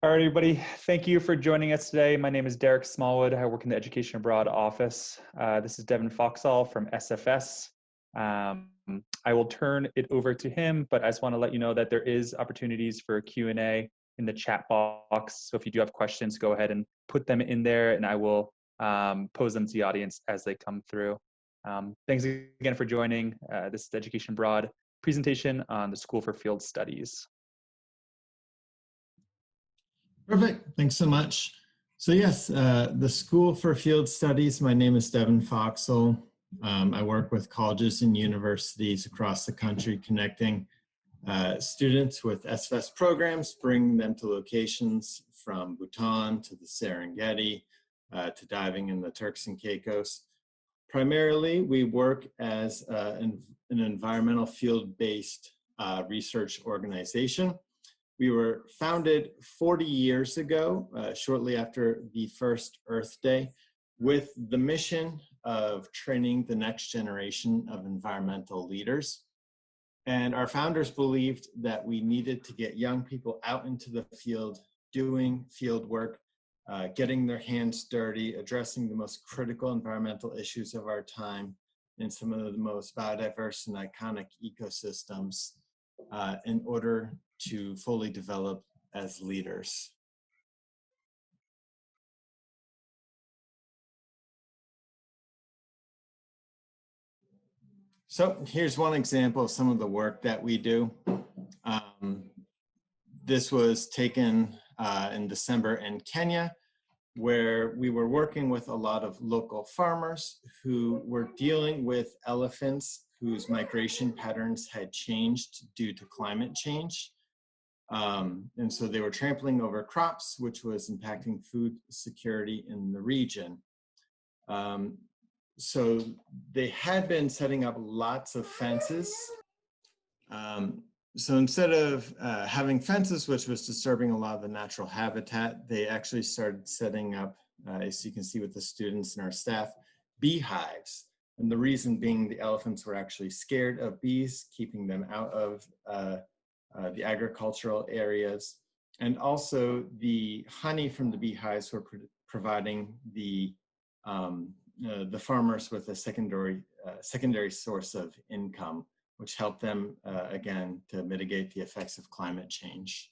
All right, everybody. Thank you for joining us today. My name is Derek Smallwood. I work in the Education Abroad office. This is Devin Foxall from SFS. I will turn it over to him, but I just want to let you know that there is opportunities for Q&A in the chat box. So if you do have questions, go ahead and put them in there, and I will pose them to the audience as they come through. Thanks again for joining. This is the Education Abroad presentation on the School for Field Studies. Perfect. Thanks so much. So yes, the School for Field Studies, my name is Devin Foxall. I work with colleges and universities across the country connecting students with SFS programs, bringing them to locations from Bhutan to the Serengeti, to diving in the Turks and Caicos. Primarily, we work as an environmental field-based research organization. We were founded 40 years ago, shortly after the first Earth Day, with the mission of training the next generation of environmental leaders. And our founders believed that we needed to get young people out into the field, doing field work, getting their hands dirty, addressing the most critical environmental issues of our time in some of the most biodiverse and iconic ecosystems in order to fully develop as leaders. So here's one example of some of the work that we do. This was taken in December in Kenya, where we were working with a lot of local farmers who were dealing with elephants whose migration patterns had changed due to climate change. And so they were trampling over crops, which was impacting food security in the region. So they had been setting up lots of fences. So instead of having fences, which was disturbing a lot of the natural habitat, they actually started setting up, as you can see with the students and our staff, beehives. And the reason being the elephants were actually scared of bees, keeping them out of the agricultural areas. And also the honey from the beehives were providing the farmers with a secondary source of income, which helped them, again, to mitigate the effects of climate change.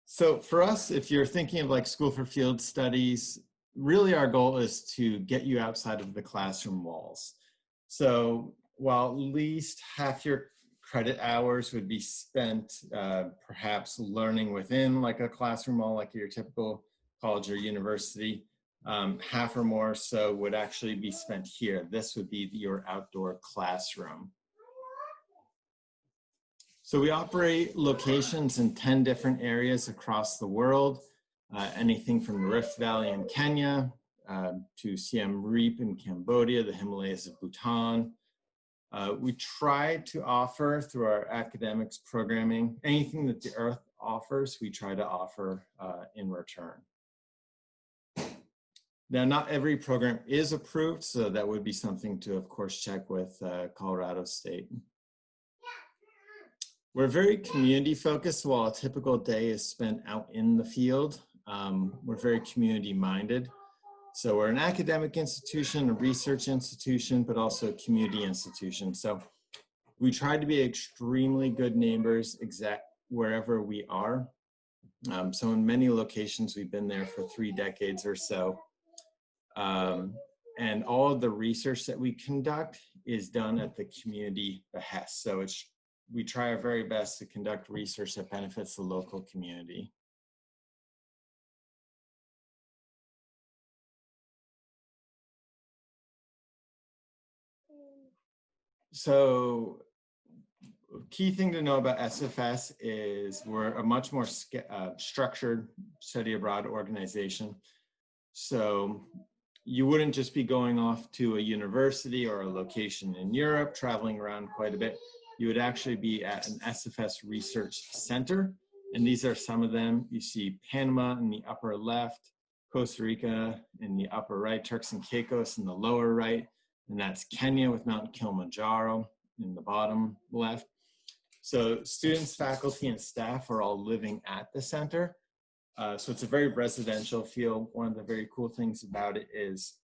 So for us, if you're thinking of like School for Field Studies, really our goal is to get you outside of the classroom walls. So while at least half your credit hours would be spent perhaps learning within like a classroom wall, like your typical college or university, half or more so would actually be spent here. This would be your outdoor classroom. So we operate locations in 10 different areas across the world, anything from the Rift Valley in Kenya to Siem Reap in Cambodia, the Himalayas of Bhutan. We try to offer through our academics programming, anything that the Earth offers, we try to offer in return. Now, not every program is approved, so that would be something to, of course, check with Colorado State. We're very community focused. While a typical day is spent out in the field, we're very community minded. So we're an academic institution, a research institution, but also a community institution. So we try to be extremely good neighbors wherever we are. So in many locations, we've been there for 3 decades or so. And all of the research that we conduct is done at the community behest. So we try our very best to conduct research that benefits the local community. So key thing to know about SFS is we're a much more structured study abroad organization. So you wouldn't just be going off to a university or a location in Europe, traveling around quite a bit. You would actually be at an SFS research center. And these are some of them. You see Panama in the upper left, Costa Rica in the upper right, Turks and Caicos in the lower right, and that's Kenya with Mount Kilimanjaro in the bottom left. So students, faculty, and staff are all living at the center. So it's a very residential feel. One of the very cool things about it is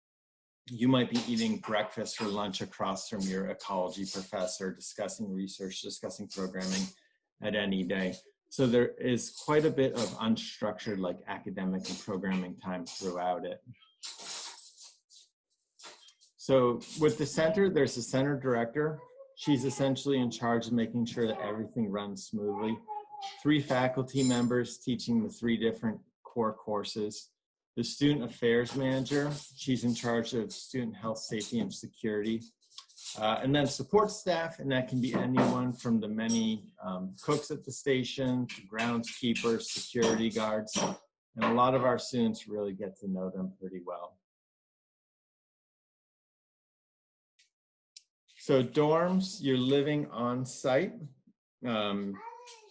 you might be eating breakfast or lunch across from your ecology professor, discussing research, discussing programming at any day. So there is quite a bit of unstructured, like academic and programming time throughout it. So with the center, there's a center director. She's essentially in charge of making sure that everything runs smoothly. 3 faculty members teaching the 3 different core courses. The student affairs manager, she's in charge of student health, safety, and security. And then support staff, and that can be anyone from the many cooks at the station, to groundskeepers, security guards, and a lot of our students really get to know them pretty well. So dorms, you're living on site. I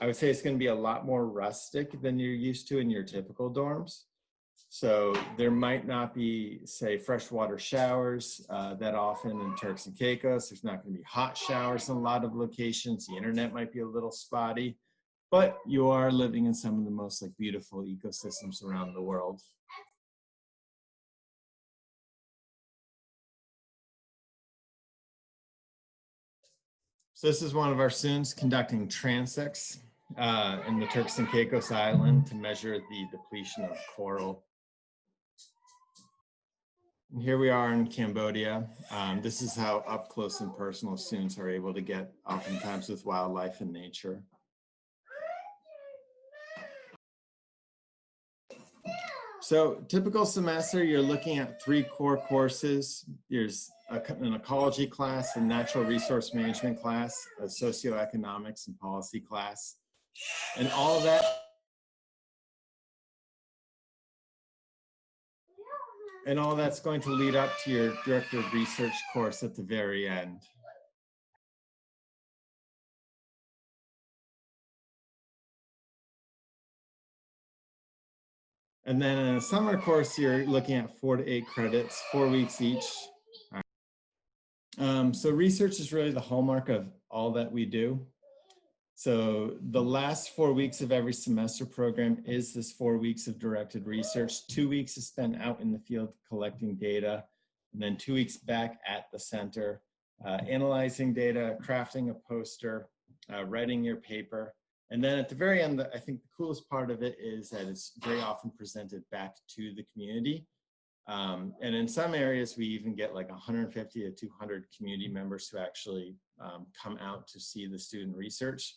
would say it's going to be a lot more rustic than you're used to in your typical dorms. So there might not be, say, freshwater showers that often in Turks and Caicos. There's not going to be hot showers in a lot of locations. The internet might be a little spotty, but you are living in some of the most beautiful ecosystems around the world. So this is one of our students conducting transects in the Turks and Caicos Island to measure the depletion of coral. And here we are in Cambodia. This is how up close and personal students are able to get oftentimes with wildlife and nature. So typical semester, you're looking at 3 core courses. There's an ecology class, a natural resource management class, a socioeconomics and policy class. And all of that, that's going to lead up to your director of research course at the very end. And then in a summer course, you're looking at 4 to 8 credits, 4 weeks each. So research is really the hallmark of all that we do. So the last 4 weeks of every semester program is this 4 weeks of directed research. 2 weeks is spent out in the field collecting data, and then 2 weeks back at the center, analyzing data, crafting a poster, writing your paper. And then at the very end, I think the coolest part of it is that it's very often presented back to the community. And in some areas, we even get 150 to 200 community members who actually come out to see the student research.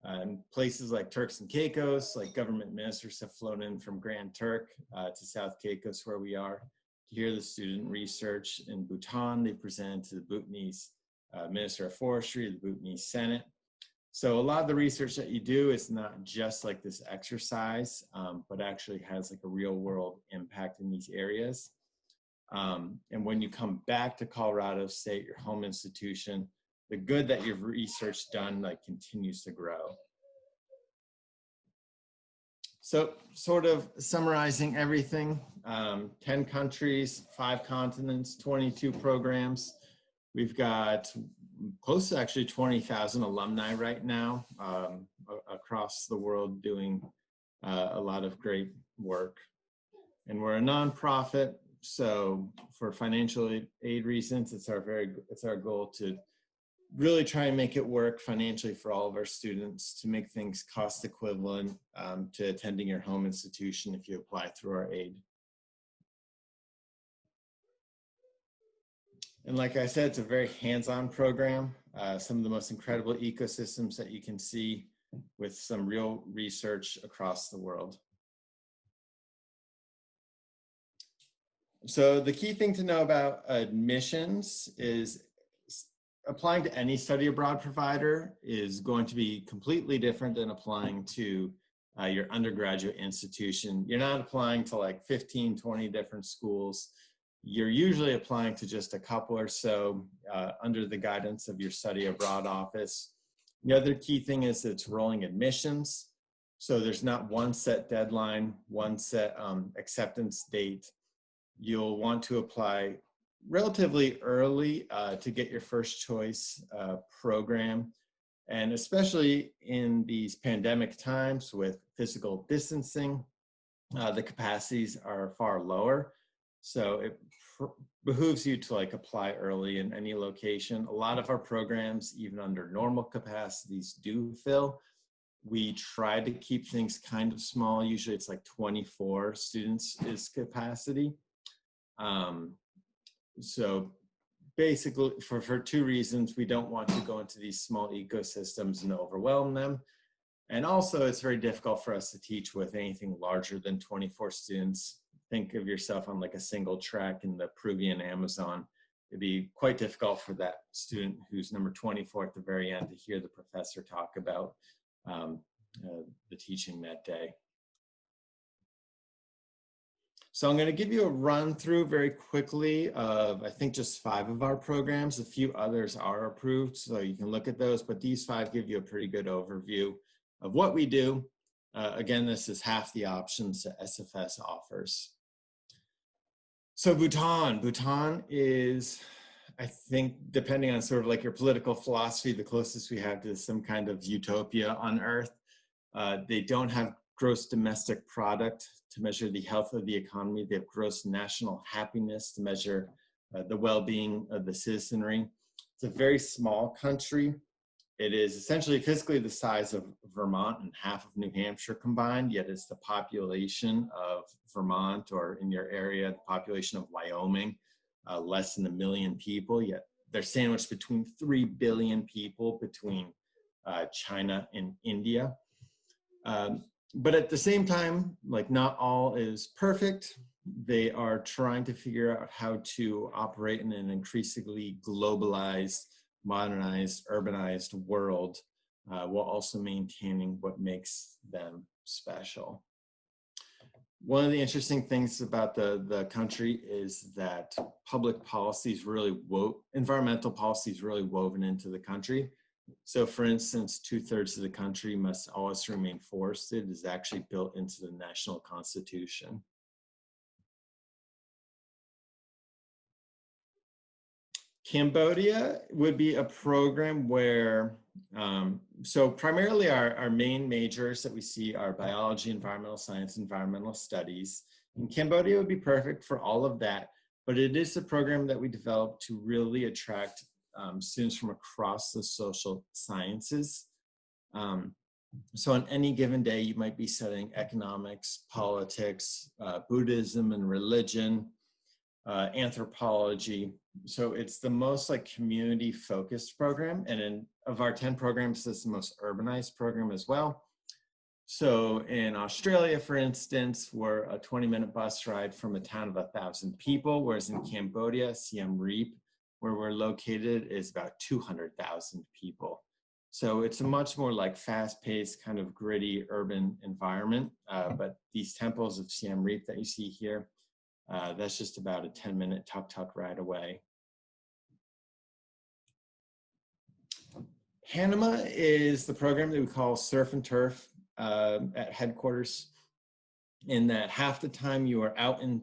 In places like Turks and Caicos, government ministers have flown in from Grand Turk to South Caicos, where we are, to hear the student research. In Bhutan, they presented to the Bhutanese Minister of Forestry, the Bhutanese Senate. So a lot of the research that you do is not just this exercise, but actually has a real world impact in these areas. And when you come back to Colorado State, your home institution, the good that you've research done continues to grow. So sort of summarizing everything, 10 countries, 5 continents, 22 programs. We've got close to actually 20,000 alumni right now across the world doing a lot of great work. And we're a nonprofit, so for financial aid reasons, it's our goal to really try and make it work financially for all of our students, to make things cost equivalent to attending your home institution if you apply through our aid. And like I said, it's a very hands-on program. Some of the most incredible ecosystems that you can see with some real research across the world. So the key thing to know about admissions is applying to any study abroad provider is going to be completely different than applying to your undergraduate institution. You're not applying to 15, 20 different schools. You're usually applying to just a couple or so under the guidance of your study abroad office. The other key thing is it's rolling admissions. So there's not one set deadline, one set acceptance date. You'll want to apply relatively early to get your first choice program. And especially in these pandemic times with physical distancing, the capacities are far lower. So it behooves you to like apply early in any location. A lot of our programs, even under normal capacities, do fill. We try to keep things kind of small. Usually it's like 24 students is capacity. So basically for two reasons: we don't want to go into these small ecosystems and overwhelm them. And also it's very difficult for us to teach with anything larger than 24 students. Think of yourself on like a single track in the Peruvian Amazon. It'd be quite difficult for that student who's number 24 at the very end to hear the professor talk about the teaching that day. So I'm going to give you a run through very quickly of, I think, just 5 of our programs. A few others are approved, so you can look at those, but these 5 give you a pretty good overview of what we do. Again, this is half the options that SFS offers. So Bhutan. Bhutan is, I think, depending on sort of like your political philosophy, the closest we have to some kind of utopia on Earth. They don't have gross domestic product to measure the health of the economy. They have gross national happiness to measure the well-being of the citizenry. It's a very small country. It is essentially physically the size of Vermont and half of New Hampshire combined, yet it's the population of Vermont, or in your area, the population of Wyoming, less than 1 million people, yet they're sandwiched between 3 billion people between China and India. But at the same time, like, not all is perfect. They are trying to figure out how to operate in an increasingly globalized, modernized, urbanized world, while also maintaining what makes them special. One of the interesting things about the country is that public policy is really environmental policy is really woven into the country. So for instance, 2/3 of the country must always remain forested is actually built into the national constitution. Cambodia would be a program where, so primarily our main majors that we see are biology, environmental science, environmental studies. And Cambodia would be perfect for all of that, but it is a program that we developed to really attract students from across the social sciences. So on any given day, you might be studying economics, politics, Buddhism and religion, anthropology. So it's the most like community focused program. And of our 10 programs, this is the most urbanized program as well. So in Australia, for instance, we're a 20-minute bus ride from a town of 1,000 people, whereas in Cambodia, Siem Reap, where we're located, is about 200,000 people. So it's a much more like fast-paced, kind of gritty urban environment. But these temples of Siem Reap that you see here, that's just about a 10-minute tuk-tuk ride away. Panama is the program that we call Surf and Turf at headquarters, in that half the time you are out in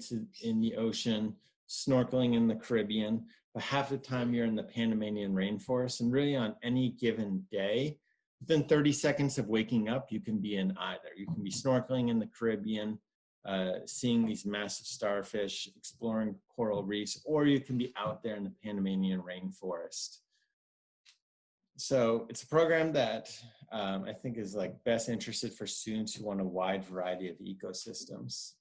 the ocean, snorkeling in the Caribbean, but half the time you're in the Panamanian rainforest. And really on any given day, within 30 seconds of waking up, you can be in either. You can be snorkeling in the Caribbean, seeing these massive starfish, exploring coral reefs, or you can be out there in the Panamanian rainforest. So it's a program that I think is like best interested for students who want a wide variety of ecosystems.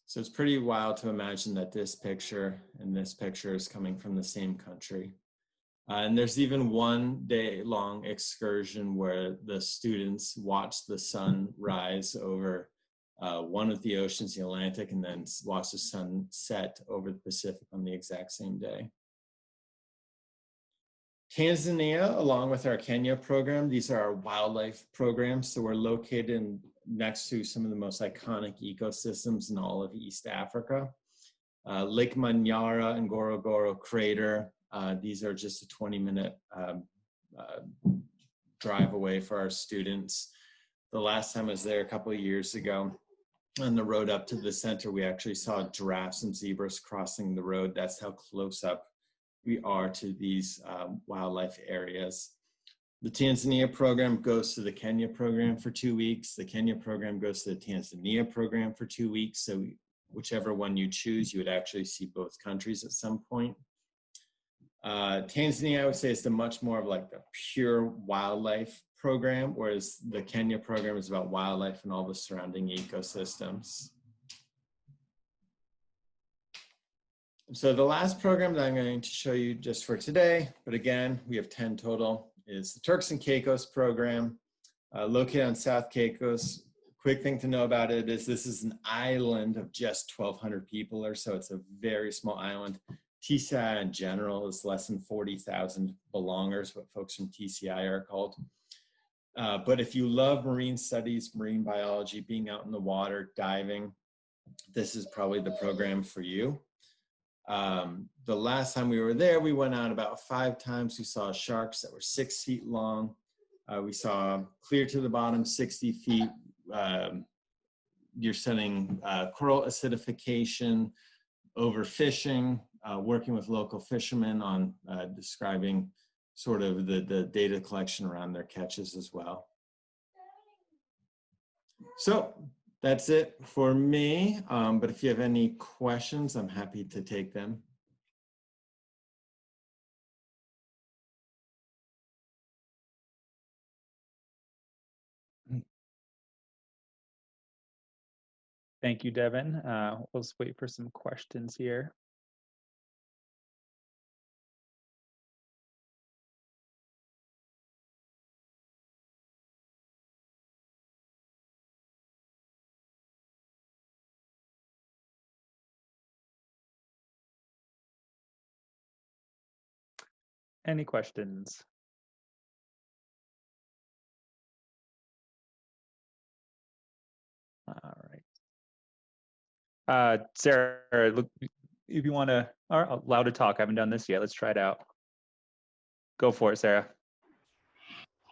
So it's pretty wild to imagine that this picture and this picture is coming from the same country. And there's even one day-long excursion where the students watch the sun rise over one of the oceans, the Atlantic, and then watch the sun set over the Pacific on the exact same day. Tanzania, along with our Kenya program, these are our wildlife programs. So we're located next to some of the most iconic ecosystems in all of East Africa. Lake Manyara and Ngorongoro Crater. These are just a 20-minute drive away for our students. The last time I was there a couple of years ago, on the road up to the center, we actually saw giraffes and zebras crossing the road. That's how close up we are to these wildlife areas. The Tanzania program goes to the Kenya program for 2 weeks. The Kenya program goes to the Tanzania program for 2 weeks. So whichever one you choose, you would actually see both countries at some point. Tanzania, I would say, is much more of like a pure wildlife program, whereas the Kenya program is about wildlife and all the surrounding ecosystems. So the last program that I'm going to show you just for today, but again, we have 10 total, is the Turks and Caicos program, located on South Caicos. Quick thing to know about it is this is an island of just 1,200 people or so. It's a very small island. TCI in general is less than 40,000 belongers, what folks from TCI are called. But if you love marine studies, marine biology, being out in the water, diving, this is probably the program for you. The last time we were there, we went out about 5 times. We saw sharks that were 6 feet long. We saw clear to the bottom, 60 feet. You're studying coral acidification, overfishing, working with local fishermen on describing sort of the data collection around their catches as well. So that's it for me. But if you have any questions, I'm happy to take them. Thank you, Devin. Let's wait for some questions here. Any questions? All right. Sarah, look, if you want to, allow to talk, I haven't done this yet. Let's try it out. Go for it, Sarah.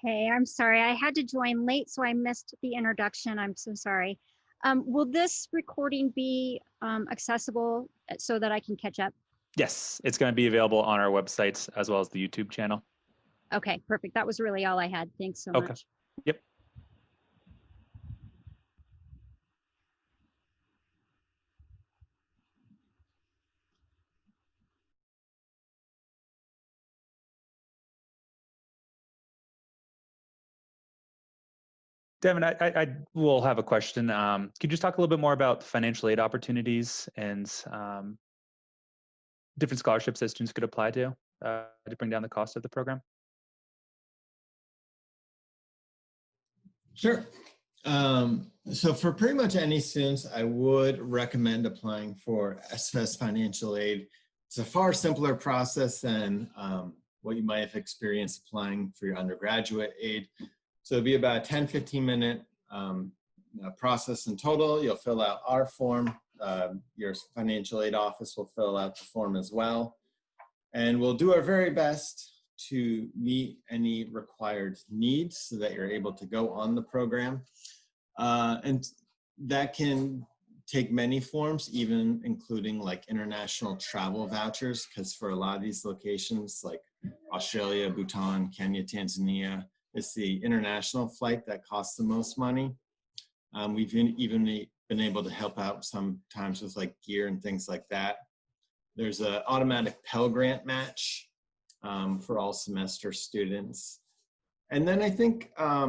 Hey, I'm sorry. I had to join late, so I missed the introduction. I'm so sorry. Will this recording be accessible so that I can catch up? Yes, it's going to be available on our websites as well as the YouTube channel. Okay, perfect. That was really all I had. Thanks so much. Yep. Devin, I will have a question. Could you just talk a little bit more about financial aid opportunities and different scholarships that students could apply to bring down the cost of the program? Sure. So for pretty much any students, I would recommend applying for SFS financial aid. It's a far simpler process than what you might have experienced applying for your undergraduate aid. So it'll be about a 10-15 minute process in total. You'll fill out our form. Your financial aid office will fill out the form as well. And we'll do our very best to meet any required needs so that you're able to go on the program. And that can take many forms, even including like international travel vouchers, because for a lot of these locations like Australia, Bhutan, Kenya, Tanzania, it's the international flight that costs the most money. We've even been able to help out sometimes with like gear and things like that. There's an automatic Pell Grant match for all semester students. And then I think a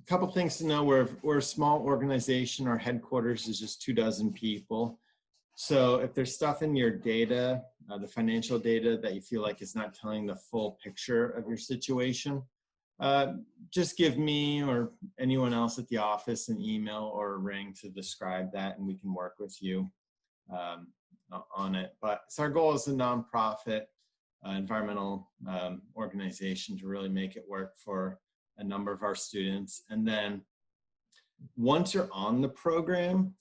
couple things to know, we're a small organization. Our headquarters is just 24 people. So if there's stuff in your data, the financial data that you feel like is not telling the full picture of your situation, just give me or anyone else at the office an email or a ring to describe that, and we can work with you on it. But so our goal is a nonprofit environmental organization to really make it work for a number of our students. And then once you're on the program,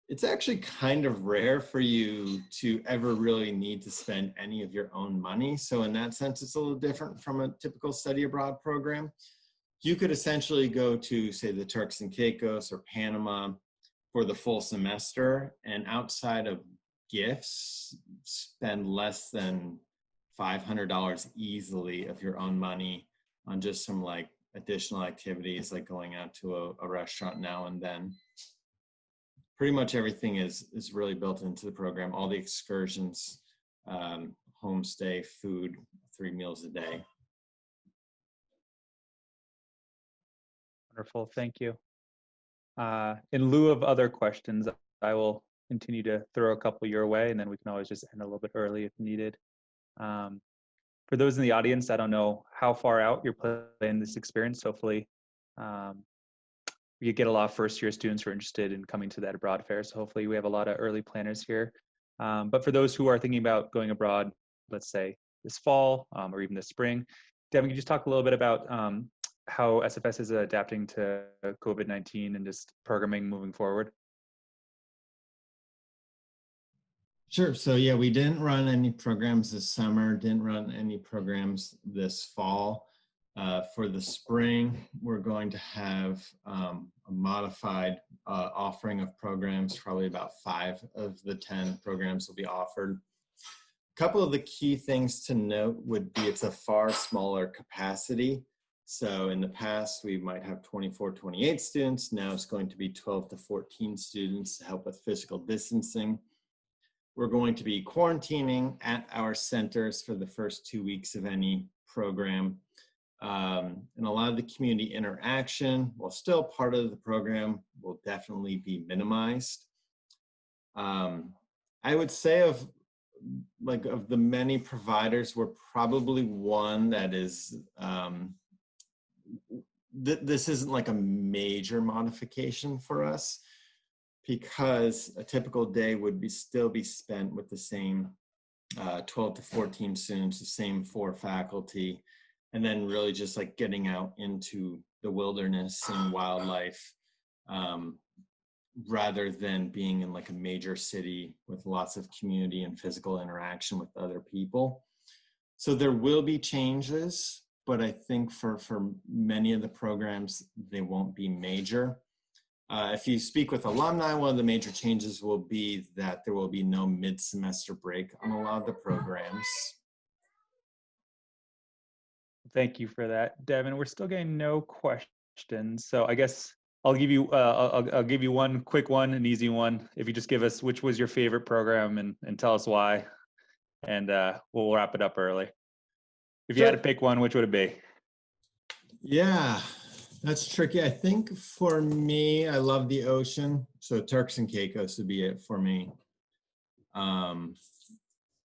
it's actually kind of rare for you to ever really need to spend any of your own money. So in that sense, it's a little different from a typical study abroad program. You could essentially go to, say, the Turks and Caicos or Panama for the full semester, and outside of gifts, spend less than $500 easily of your own money on just some like additional activities, like going out to a restaurant now and then. Pretty much everything is really built into the program. All the excursions, homestay, food, 3 meals a day. Wonderful, thank you. In lieu of other questions, I will continue to throw a couple your way, and then we can always just end a little bit early if needed. For those in the audience, I don't know how far out you're planning this experience. Hopefully, you get a lot of first-year students who are interested in coming to that abroad fair. So hopefully we have a lot of early planners here. But for those who are thinking about going abroad, let's say this fall or even this spring, Devin, can you just talk a little bit about how SFS is adapting to COVID-19 and just programming moving forward? Sure. So yeah, we didn't run any programs this summer, didn't run any programs this fall. For the spring, we're going to have a modified offering of programs. Probably about 5 of the 10 programs will be offered. A couple of the key things to note would be it's a far smaller capacity. So in the past, we might have 24, 28 students. Now it's going to be 12 to 14 students to help with physical distancing. We're going to be quarantining at our centers for the first 2 weeks of any program. And a lot of the community interaction, while still part of the program, will definitely be minimized. I would say of the many providers, we're probably one that is, this isn't like a major modification for us, because a typical day would still be spent with the same 12 to 14 students, the same 4 faculty, and then really just like getting out into the wilderness and wildlife rather than being in like a major city with lots of community and physical interaction with other people. So there will be changes, but I think for many of the programs, they won't be major. If you speak with alumni, one of the major changes will be that there will be no mid-semester break on a lot of the programs. Thank you for that, Devin. We're still getting no questions, so I guess I'll give you I'll give you one quick one, an easy one. If you just give us which was your favorite program and tell us why, and we'll wrap it up early. If you had to pick one, which would it be? Yeah, that's tricky. I think for me, I love the ocean, so Turks and Caicos would be it for me.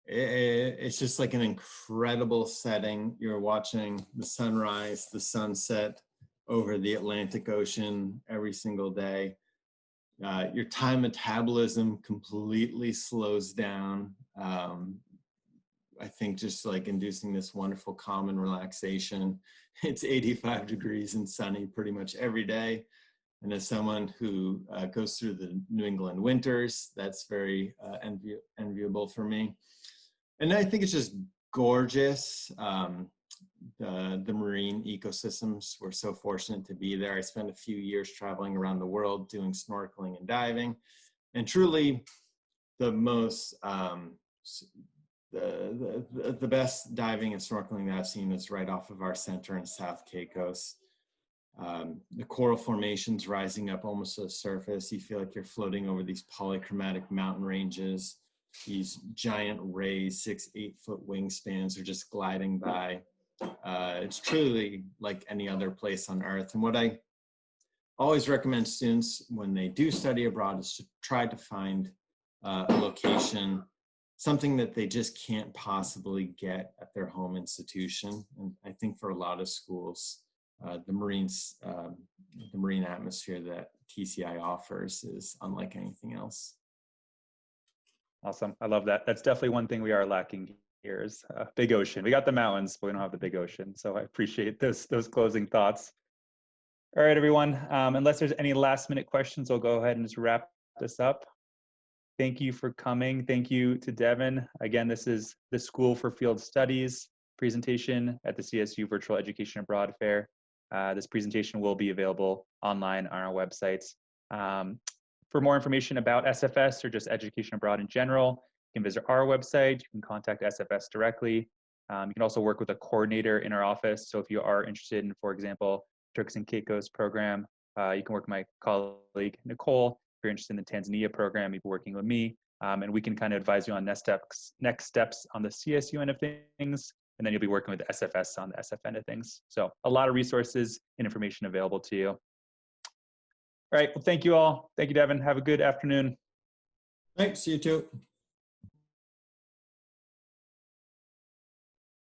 It's just like an incredible setting. You're watching the sunrise, the sunset over the Atlantic Ocean every single day. Your time metabolism completely slows down. I think just like inducing this wonderful calm and relaxation. It's 85 degrees and sunny pretty much every day. And as someone who goes through the New England winters, that's very enviable for me. And I think it's just gorgeous. The marine ecosystems, we're so fortunate to be there. I spent a few years traveling around the world doing snorkeling and diving. And truly the most, the best diving and snorkeling that I've seen is right off of our center in South Caicos. The coral formations rising up almost to the surface. You feel like you're floating over these polychromatic mountain ranges. These giant rays, 6-8 foot wingspans are just gliding by. It's truly like any other place on earth. And what I always recommend students when they do study abroad is to try to find a location, something that they just can't possibly get at their home institution. And I think for a lot of schools, the marine atmosphere that TCI offers is unlike anything else. Awesome. I love that. That's definitely one thing we are lacking here is big ocean. We got the mountains, but we don't have the big ocean. So I appreciate those closing thoughts. All right, everyone. Unless there's any last minute questions, I'll go ahead and just wrap this up. Thank you for coming. Thank you to Devin. Again, this is the School for Field Studies presentation at the CSU Virtual Education Abroad Fair. This presentation will be available online on our websites. For more information about SFS or just education abroad in general, you can visit our website. You can contact SFS directly. You can also work with a coordinator in our office. So if you are interested in, for example, Turks and Caicos program, you can work with my colleague, Nicole. If you're interested in the Tanzania program, you can be working with me. And we can kind of advise you on next steps on the CSU end of things. And then you'll be working with SFS on the SF end of things. So a lot of resources and information available to you. All right, well, thank you all. Thank you, Devin. Have a good afternoon. Thanks, you too.